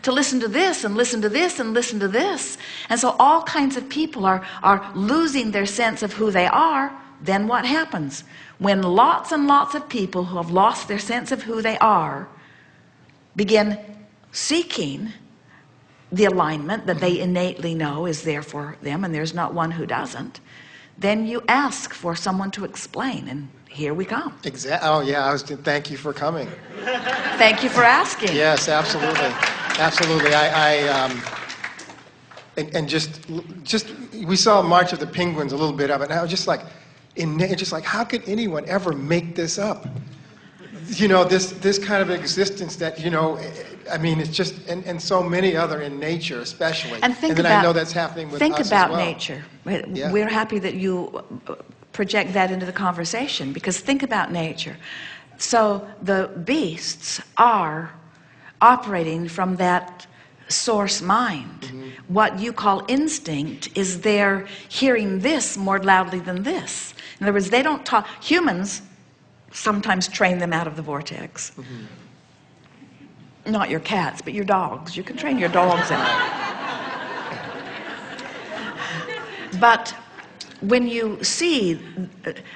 to listen to this and listen to this and listen to this. And so all kinds of people are losing their sense of who they are. Then what happens? When lots and lots of people who have lost their sense of who they are begin seeking the alignment that they innately know is there for them, and there's not one who doesn't, then you ask for someone to explain, and here we come. Exactly. Oh yeah, thank you for coming. Thank you for asking. Yes, absolutely, absolutely. And just we saw March of the Penguins a little bit of it, and I was just like, how could anyone ever make this up? You know, this kind of existence that, you know, I mean, it's just, and so many other in nature especially. And then I know that's happening with us as well. Think about nature. Yeah. We're happy that you project that into the conversation, because think about nature. So the beasts are operating from that source mind. Mm-hmm. What you call instinct is they're hearing this more loudly than this. In other words, they don't talk. Humans sometimes train them out of the vortex. Mm-hmm. Not your cats, but your dogs. You can train your dogs out. But when you see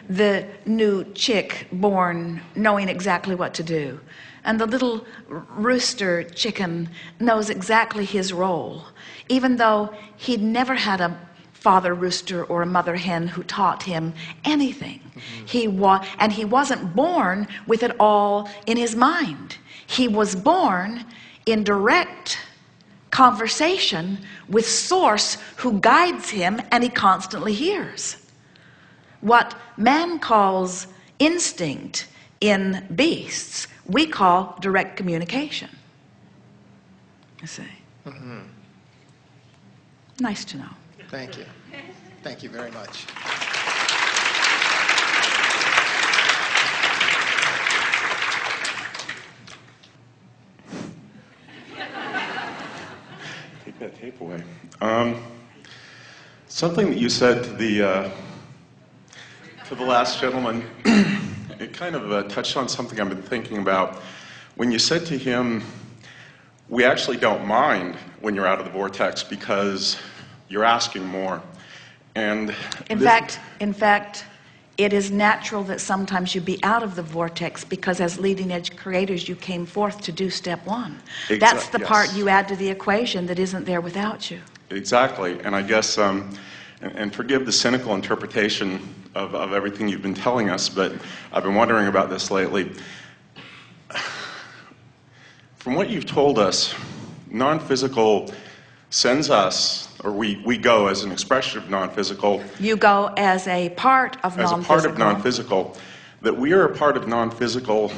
the new chick born knowing exactly what to do, and the little rooster chicken knows exactly his role, even though he'd never had a father rooster or a mother hen who taught him anything. Mm-hmm. And he wasn't born with it all in his mind. He was born in direct conversation with Source, who guides him, and he constantly hears. What man calls instinct in beasts, we call direct communication. You see? Mm-hmm. Nice to know. Thank you. Thank you very much. Take that tape away. Something that you said to the last gentleman, it kind of touched on something I've been thinking about. When you said to him, we actually don't mind when you're out of the vortex because you're asking more. And in fact, it is natural that sometimes you be out of the vortex, because as leading edge creators, you came forth to do step one. That's the part you add to the equation that isn't there without you. Exactly. And I guess, and forgive the cynical interpretation of everything you've been telling us, but I've been wondering about this lately. From what you've told us, non-physical sends us, or we go as an expression of non-physical. You go as a part of non-physical. As a part of non-physical. That we are a part of non-physical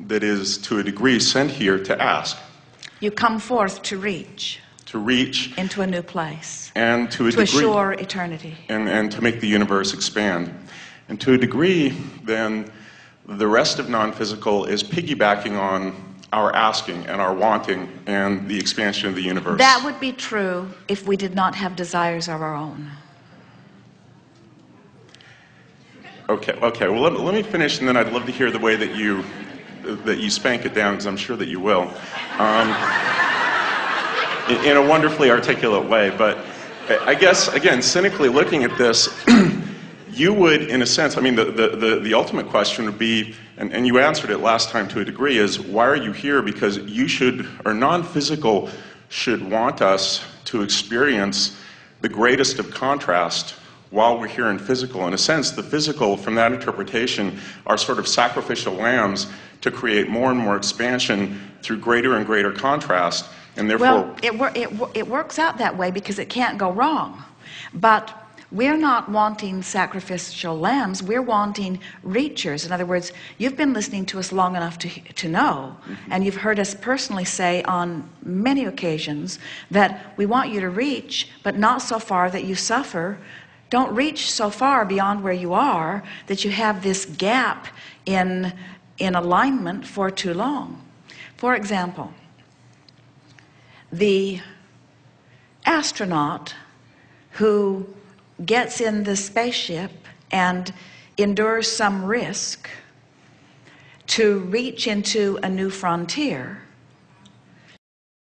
that is, to a degree, sent here to ask. You come forth to reach. To reach. Into a new place. And to a degree. To assure eternity. And to make the universe expand. And to a degree, then, the rest of non-physical is piggybacking on our asking and our wanting and the expansion of the universe. That would be true if we did not have desires of our own. Okay. Well, let me finish, and then I'd love to hear the way that you spank it down, because I'm sure that you will, in a wonderfully articulate way. But I guess, again, cynically looking at this, you would, in a sense, I mean, the ultimate question would be, and you answered it last time to a degree, is why are you here? Because you should, or non-physical should want us to experience the greatest of contrast while we're here in physical. In a sense, the physical, from that interpretation, are sort of sacrificial lambs to create more and more expansion through greater and greater contrast. And therefore, well, it works out that way because it can't go wrong. But we're not wanting sacrificial lambs, we're wanting reachers. In other words, you've been listening to us long enough to know, and you've heard us personally say on many occasions that we want you to reach, but not so far that you suffer. Don't reach so far beyond where you are that you have this gap in alignment for too long. For example, the astronaut who gets in the spaceship and endures some risk to reach into a new frontier